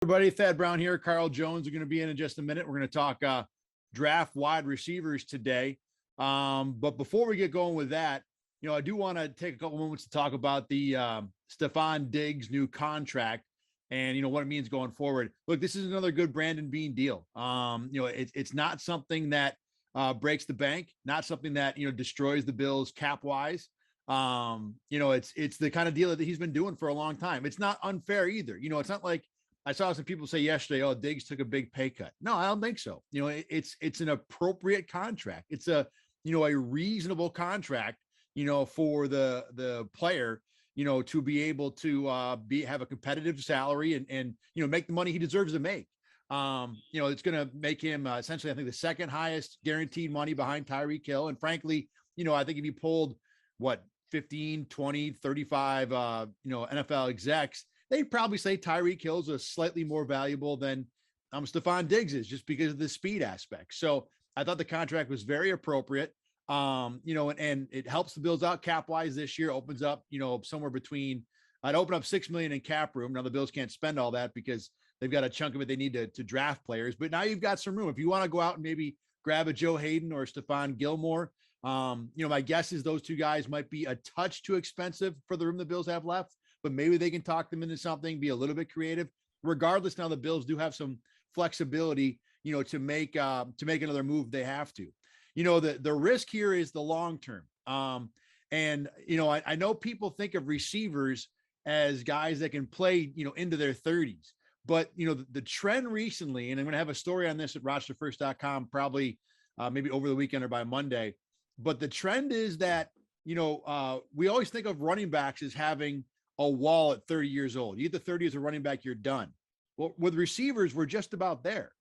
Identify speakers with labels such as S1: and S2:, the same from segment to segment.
S1: Everybody, Thad Brown here. Carl Jones are going to be in just a minute. We're going to talk draft wide receivers today. But before we get going with that, I do want to take a couple moments to talk about the Stephon Diggs new contract and what it means going forward. Look, this is another good Brandon Beane deal. It's not something that breaks the bank, not something that destroys the Bills cap wise. It's the kind of deal that he's been doing for a long time. It's not unfair either. It's not like I saw some people say yesterday, "Oh, Diggs took a big pay cut." No, I don't think so. It's an appropriate contract. It's a reasonable contract. For the player, to be able to have a competitive salary and make the money he deserves to make. It's going to make him essentially, I think, the second highest guaranteed money behind Tyreek Hill. And frankly, I think if you pulled what 15, 20, 35, NFL execs, they'd probably say Tyreek Hill's a slightly more valuable than Stephon Diggs is, just because of the speed aspect. So I thought the contract was very appropriate. And it helps the Bills out cap wise this year. Opens up, somewhere between, I'd open up $6 million in cap room. Now the Bills can't spend all that because they've got a chunk of it they need to draft players. But now you've got some room. If you want to go out and maybe grab a Joe Hayden or Stephon Gilmore, my guess is those two guys might be a touch too expensive for the room the Bills have left, but maybe they can talk them into something, be a little bit creative. Regardless, now the Bills do have some flexibility, to make another move they have to. The risk here is the long term. I know people think of receivers as guys that can play, into their 30s. But, the trend recently, and I'm going to have a story on this at rosterfirst.com probably maybe over the weekend or by Monday. But the trend is that, we always think of running backs as having a wall at 30 years old. You get to 30 as a running back, you're done. Well, with receivers, we're just about there.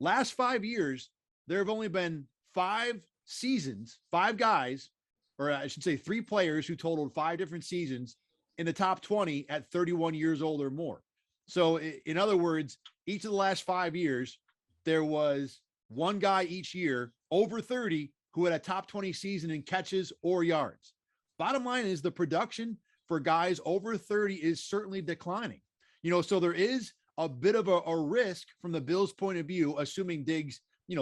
S1: Last 5 years, there have only been 5 seasons, 5 guys, or I should say 3 players who totaled 5 different seasons in the top 20 at 31 years old or more. So in other words, each of the last 5 years, there was one guy each year over 30 who had a top 20 season in catches or yards. Bottom line is the production for guys over 30 is certainly declining. So there is a bit of a risk from the Bills' point of view, assuming Diggs,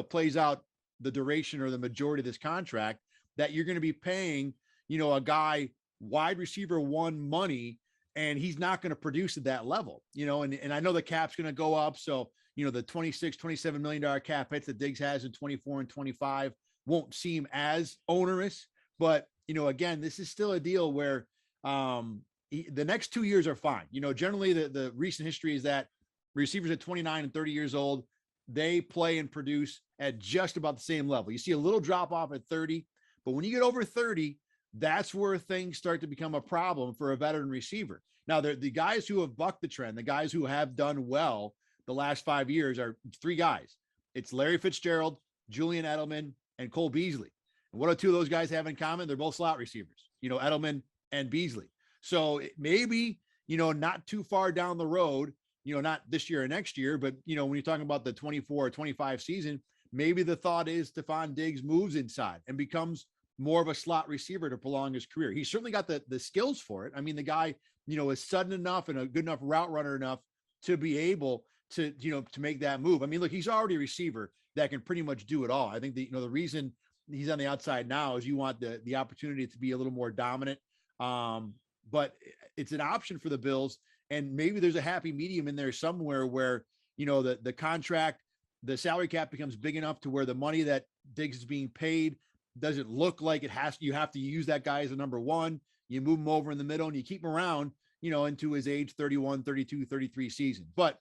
S1: plays out the duration or the majority of this contract, that you're going to be paying, a guy wide receiver one money, and he's not going to produce at that level, and I know the cap's going to go up. So, the $26-27 million cap hits that Diggs has in 24 and 25 won't seem as onerous, but, again, this is still a deal where the next 2 years are fine. Generally the recent history is that receivers at 29 and 30 years old, they play and produce at just about the same level. You see a little drop off at 30, but when you get over 30, that's where things start to become a problem for a veteran receiver. Now, the guys who have bucked the trend, the guys who have done well the last 5 years are 3 guys. It's Larry Fitzgerald, Julian Edelman, and Cole Beasley. And what do 2 of those guys have in common? They're both slot receivers, Edelman and Beasley. So maybe, not too far down the road, not this year or next year, but, when you're talking about the 24 or 25 season, maybe the thought is Stephon Diggs moves inside and becomes more of a slot receiver to prolong his career. He's certainly got the skills for it. I mean, the guy, is sudden enough and a good enough route runner enough to be able to, to make that move. I mean, look, he's already a receiver that can pretty much do it all. I think the reason he's on the outside now is you want the opportunity to be a little more dominant. But it's an option for the Bills. And maybe there's a happy medium in there somewhere where, the contract, the salary cap becomes big enough to where the money that Diggs is being paid doesn't look like you have to use that guy as a number one. You move him over in the middle and you keep him around, into his age 31, 32, 33 season. But,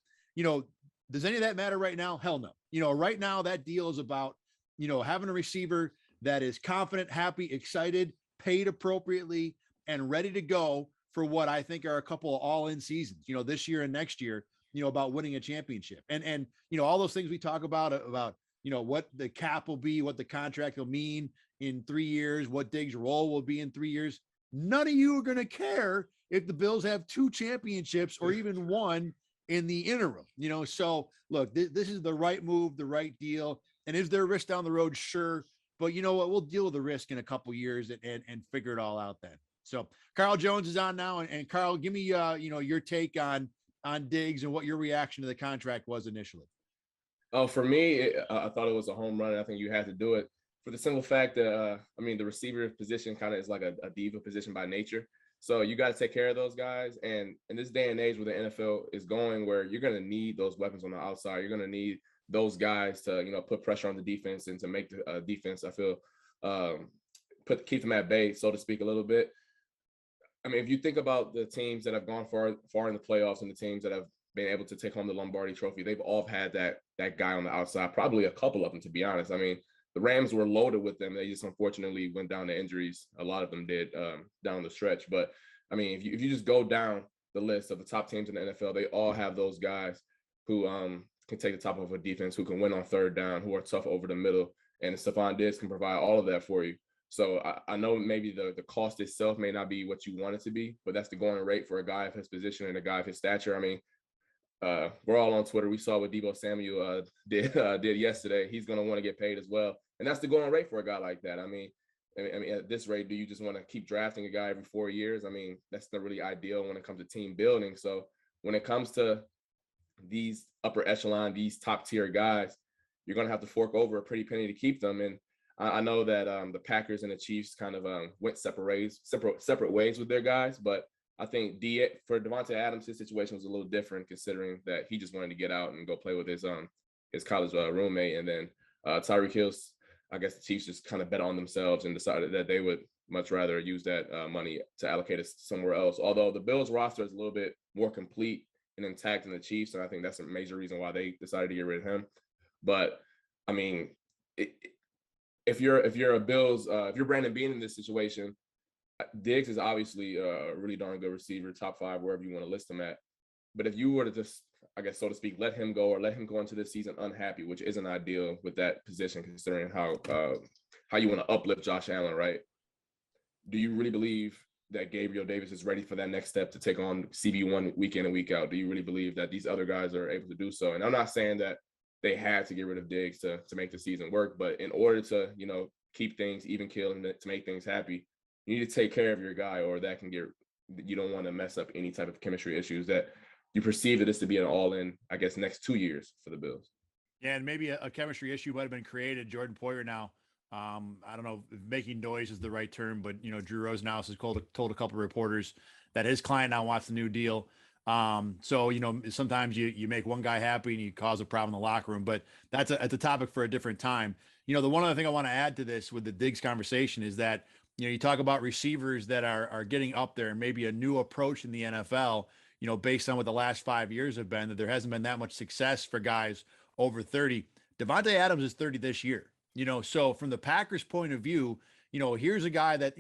S1: does any of that matter right now? Hell no. Right now that deal is about, having a receiver that is confident, happy, excited, paid appropriately, and ready to go for what I think are a couple of all-in seasons, this year and next year, about winning a championship. And all those things we talk about, what the cap will be, what the contract will mean in 3 years, what Diggs' role will be in 3 years. None of you are going to care if the Bills have 2 championships or even one in the interim, So look, this is the right move, the right deal. And is there a risk down the road? Sure. But you know what? We'll deal with the risk in a couple of years and figure it all out then. So Carl Jones is on now. And Carl, give me, your take on, on Diggs and what your reaction to the contract was initially?
S2: Oh, for me, I thought it was a home run. I think you had to do it for the simple fact that, the receiver position kind of is like a diva position by nature. So you got to take care of those guys. And in this day and age where the NFL is going, where you're going to need those weapons on the outside, you're going to need those guys to, put pressure on the defense and to make the defense, I feel, keep them at bay, so to speak, a little bit. I mean, if you think about the teams that have gone far in the playoffs and the teams that have been able to take home the Lombardi Trophy, they've all had that guy on the outside. Probably a couple of them, to be honest. I mean, the Rams were loaded with them. They just unfortunately went down to injuries. A lot of them did down the stretch. But I mean, if you just go down the list of the top teams in the NFL, they all have those guys who can take the top of a defense, who can win on third down, who are tough over the middle. And Stephon Diggs can provide all of that for you. So I know maybe the cost itself may not be what you want it to be, but that's the going rate for a guy of his position and a guy of his stature. I mean, we're all on Twitter. We saw what Deebo Samuel did yesterday. He's going to want to get paid as well, and that's the going rate for a guy like that. I mean, at this rate, do you just want to keep drafting a guy every 4 years? I mean, that's not really ideal when it comes to team building. So when it comes to these upper echelon, these top tier guys, you're going to have to fork over a pretty penny to keep them. And I know that the Packers and the Chiefs kind of went separate ways with their guys, but I think for Devontae Adams, his situation was a little different, considering that he just wanted to get out and go play with his college roommate. And then Tyreek Hill, I guess the Chiefs just kind of bet on themselves and decided that they would much rather use that money to allocate it somewhere else. Although the Bills roster is a little bit more complete and intact than the Chiefs, and I think that's a major reason why they decided to get rid of him. But I mean, if you're Brandon Beane in this situation, Diggs is obviously a really darn good receiver, top 5, wherever you want to list him at. But if you were to just, I guess, so to speak, let him go or let him go into this season unhappy, which isn't ideal with that position, considering how you want to uplift Josh Allen, right? Do you really believe that Gabriel Davis is ready for that next step to take on CB1 week in and week out? Do you really believe that these other guys are able to do so? And I'm not saying that they had to get rid of Diggs to make the season work, but in order to, keep things even keel and to make things happy, you need to take care of your guy, or that can you don't want to mess up any type of chemistry issues that you perceive this to be an all-in, I guess, next 2 years for the Bills.
S1: Yeah, and maybe a chemistry issue might have been created. Jordan Poyer now, I don't know if making noise is the right term, but, Drew Rosenhaus has told a couple of reporters that his client now wants a new deal. So, sometimes you make one guy happy and you cause a problem in the locker room, but that's a topic for a different time. The one other thing I want to add to this with the Diggs conversation is that, you talk about receivers that are getting up there and maybe a new approach in the NFL, based on what the last 5 years have been, that there hasn't been that much success for guys over 30. Devontae Adams is 30 this year, so from the Packers point of view, here's a guy that,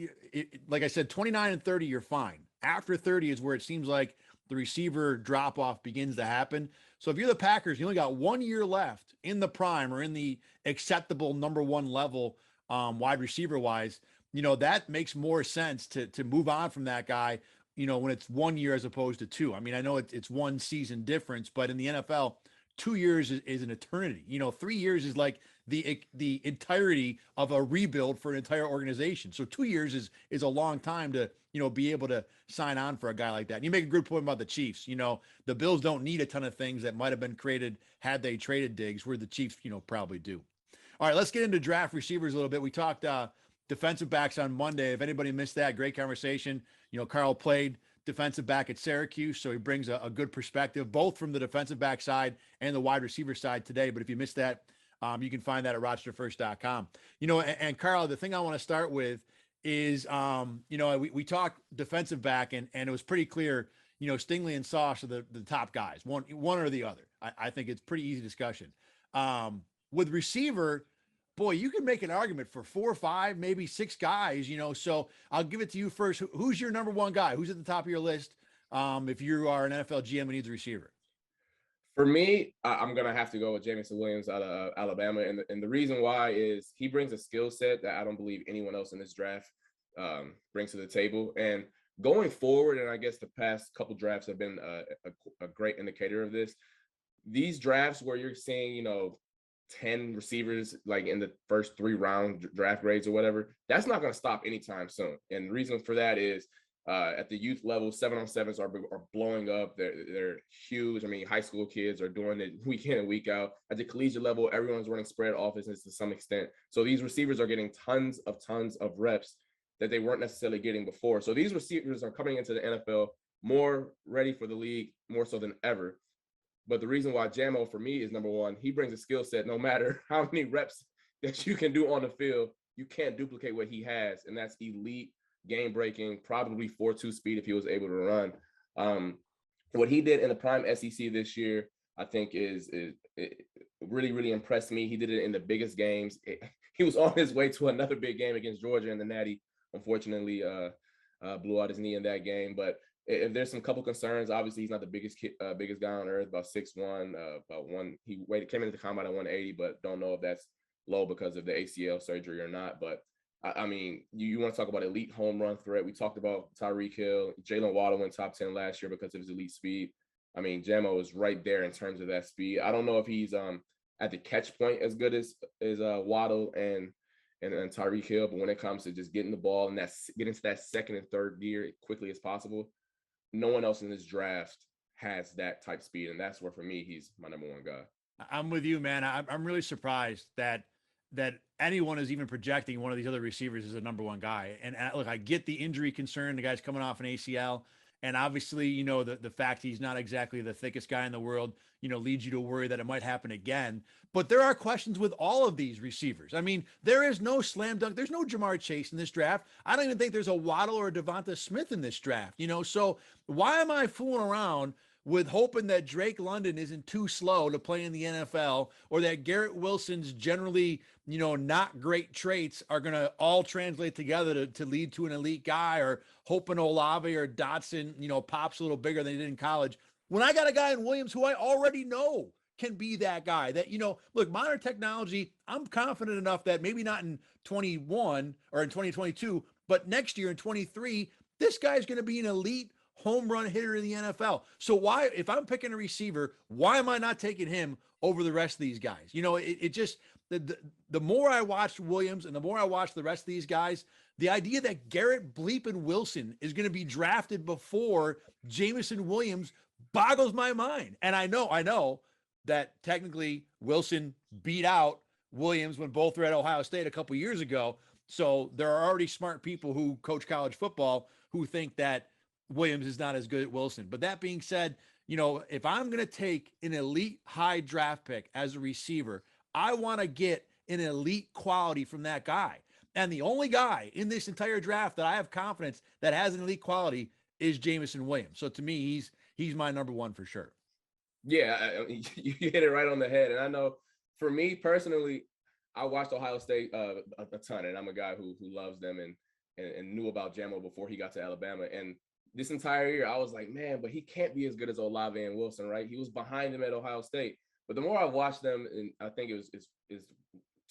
S1: like I said, 29 and 30, you're fine. After 30 is where it seems like the receiver drop off begins to happen. So if you're the Packers, you only got 1 year left in the prime or in the acceptable number one level, wide receiver wise, that makes more sense to move on from that guy, when it's 1 year as opposed to 2. I mean, I know it's one season difference, but in the NFL, 2 years is an eternity. 3 years is like the entirety of a rebuild for an entire organization. So 2 years is a long time to, be able to sign on for a guy like that. And you make a good point about the Chiefs. The Bills don't need a ton of things that might have been created had they traded Diggs, where the Chiefs, probably do. All right, let's get into draft receivers a little bit. We talked defensive backs on Monday. If anybody missed that, great conversation. Karl played defensive back at Syracuse, so he brings a good perspective, both from the defensive back side and the wide receiver side today. But if you missed that, you can find that at RochesterFirst.com. And Karl, the thing I want to start with is, we talked defensive back, and it was pretty clear, Stingley and Sauce are the top guys, one or the other. I think it's pretty easy discussion. With receiver, boy, you can make an argument for 4 or 5, maybe 6 guys, so I'll give it to you first. Who's your number one guy? Who's at the top of your list? If you are an NFL GM and needs a receiver?
S2: For me, I'm going to have to go with Jameon Williams out of Alabama. And the reason why is he brings a skill set that I don't believe anyone else in this draft brings to the table. And going forward, and I guess the past couple drafts have been a great indicator of this. These drafts where you're seeing, 10 receivers like in the first 3 round draft grades or whatever, that's not going to stop anytime soon. And the reason for that is At the youth level, 7-on-7s are blowing up. They're huge. I mean, high school kids are doing it week in and week out. At the collegiate level, everyone's running spread offenses to some extent. So these receivers are getting tons of reps that they weren't necessarily getting before. So these receivers are coming into the NFL more ready for the league, more so than ever. But the reason why Jamo for me is number one, he brings a skill set. No matter how many reps that you can do on the field, you can't duplicate what he has, and that's elite game breaking, probably 4.2 speed if he was able to run. What he did in the prime SEC this year, I think is really impressed me. He did it in the biggest games. He was on his way to another big game against Georgia in the Natty. Unfortunately, blew out his knee in that game. But if there's some couple concerns, obviously he's not the biggest guy on earth, about 6'1", about one. He came into the combine at 180, but don't know if that's low because of the ACL surgery or not. But I mean, you want to talk about elite home run threat. We talked about Tyreek Hill. Jalen Waddle went top 10 last year because of his elite speed. I mean, Jamo is right there in terms of that speed. I don't know if he's at the catch point as good as Waddle and Tyreek Hill, but when it comes to just getting the ball and getting to that second and third gear as quickly as possible, no one else in this draft has that type speed, and that's where for me he's my number one guy.
S1: I'm with you, man. I'm really surprised that anyone is even projecting one of these other receivers as a number one guy. And look, I get the injury concern. The guy's coming off an ACL. And obviously, you know, the fact he's not exactly the thickest guy in the world, you know, leads you to worry that it might happen again. But there are questions with all of these receivers. I mean, there is no slam dunk. There's no Jamar Chase in this draft. I don't even think there's a Waddle or a Devonta Smith in this draft, you know. So why am I fooling around with hoping that Drake London isn't too slow to play in the NFL, or that Garrett Wilson's generally, you know, not great traits are going to all translate together to lead to an elite guy, or hoping Olave or Dotson, you know, pops a little bigger than he did in college, when I got a guy in Williams who I already know can be that guy that, you know, look, modern technology, I'm confident enough that maybe not in 21 or in 2022, but next year in 23, this guy's going to be an elite home run hitter in the NFL. So why, if I'm picking a receiver, why am I not taking him over the rest of these guys? You know, it just, the more I watch Williams and the more I watch the rest of these guys, the idea that Garrett Bleepin Wilson is going to be drafted before Jameson Williams boggles my mind. And I know that technically Wilson beat out Williams when both were at Ohio State a couple years ago. So there are already smart people who coach college football who think that Williams is not as good as Wilson. But that being said, you know, if I'm going to take an elite high draft pick as a receiver, I want to get an elite quality from that guy. And the only guy in this entire draft that I have confidence that has an elite quality is Jameson Williams. So to me, he's my number one for sure.
S2: Yeah, you hit it right on the head. And I know for me personally, I watched Ohio State a ton, and I'm a guy who loves them and knew about Jamo before he got to Alabama. And this entire year, I was like, man, but he can't be as good as Olave and Wilson, right? He was behind him at Ohio State. But the more I watched them, and I think it is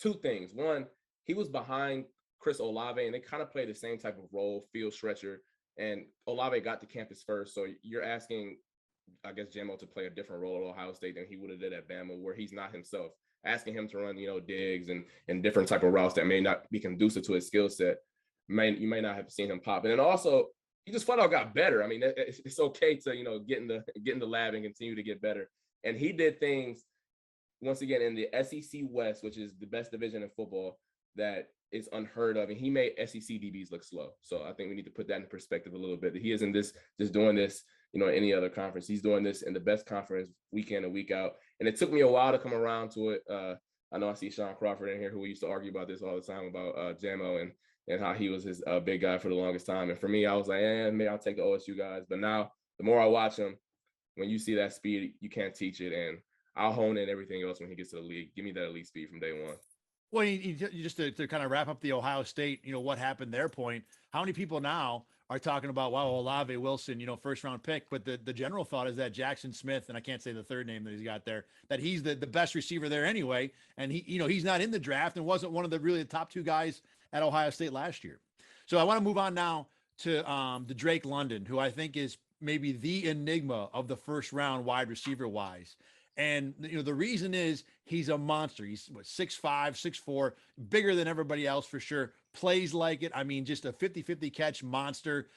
S2: two things. One, he was behind Chris Olave, and they kind of play the same type of role, field stretcher. And Olave got to campus first. So you're asking, I guess, Jamo to play a different role at Ohio State than he would have did at Bama, where he's not himself. Asking him to run, you know, digs and different type of routes that may not be conducive to his skill set. You may not have seen him pop. And then also, he just flat out got better. I mean, it's okay to, you know, get in the lab and continue to get better. And he did things, once again, in the SEC West, which is the best division in football, that is unheard of. And he made SEC DBs look slow. So I think we need to put that in perspective a little bit. He isn't just doing this, you know, any other conference. He's doing this in the best conference week in and week out. And it took me a while to come around to it. I know I see Sean Crawford in here, who we used to argue about this all the time about Jamo and how he was his big guy for the longest time. And for me, I was like, maybe I'll take the OSU guys. But now, the more I watch him, when you see that speed, you can't teach it. And I'll hone in everything else when he gets to the league. Give me that elite speed from day one.
S1: Well, you just to kind of wrap up the Ohio State, you know, what happened their point, how many people now are talking about, wow, Olave, Wilson, you know, first round pick. But the general thought is that Jackson Smith, and I can't say the third name that he's got there, that he's the best receiver there anyway. And he, you know, he's not in the draft and wasn't one of the really top two guys at Ohio State last year. So I want to move on now to the Drake London, who I think is maybe the enigma of the first round wide receiver wise. And the reason is he's a monster. He's what, 6'5", 6'4", bigger than everybody else for sure. Plays like it. I mean, just a 50-50 catch monster.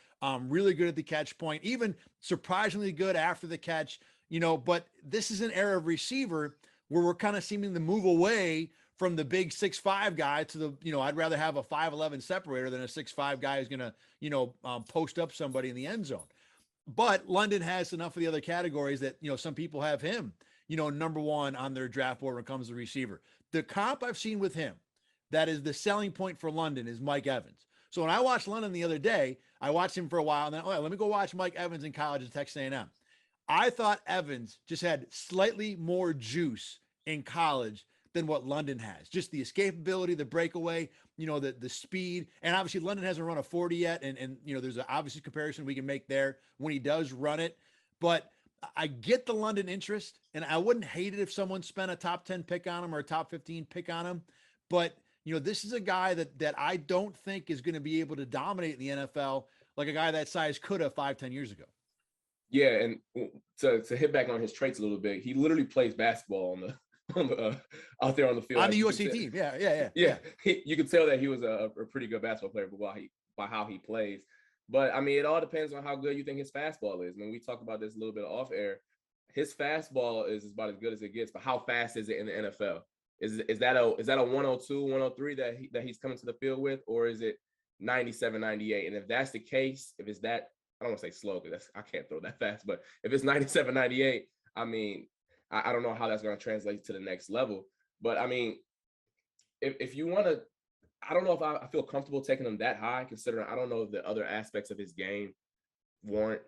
S1: Really good at the catch point, even surprisingly good after the catch. But this is an era of receiver where we're kind of seeming to move away from the big 6'5" guy to the, I'd rather have a 5'11" separator than a 6'5" guy who's going to, post up somebody in the end zone. But London has enough of the other categories that, some people have him, number one on their draft board when it comes to receiver. The comp I've seen with him that is the selling point for London is Mike Evans. So when I watched London the other day, I watched him for a while, and then, let me go watch Mike Evans in college at Texas A&M. I thought Evans just had slightly more juice in college than what London has. Just the escapability, the breakaway, the speed. And obviously London hasn't run a 40 yet. And there's an obvious comparison we can make there when he does run it. But I get the London interest, and I wouldn't hate it if someone spent a top 10 pick on him or a top 15 pick on him. But, this is a guy that I don't think is going to be able to dominate in the NFL like a guy that size could have 5-10 years ago.
S2: Yeah, and to hit back on his traits a little bit, he literally plays basketball out there on the field
S1: On the USC team. Yeah.
S2: You could tell that he was a pretty good basketball player by how he plays. But I mean, it all depends on how good you think his fastball is. I mean, we talked about this a little bit off air. His fastball is about as good as it gets, but how fast is it in the NFL? Is that a 102, 103 that he's coming to the field with, or is it 97, 98? And if that's the case, if it's that, I don't want to say slow because I can't throw that fast, but if it's 97, 98, I mean, I don't know how that's going to translate to the next level. But I mean, if you want to, I don't know if I feel comfortable taking him that high, considering I don't know if the other aspects of his game warrant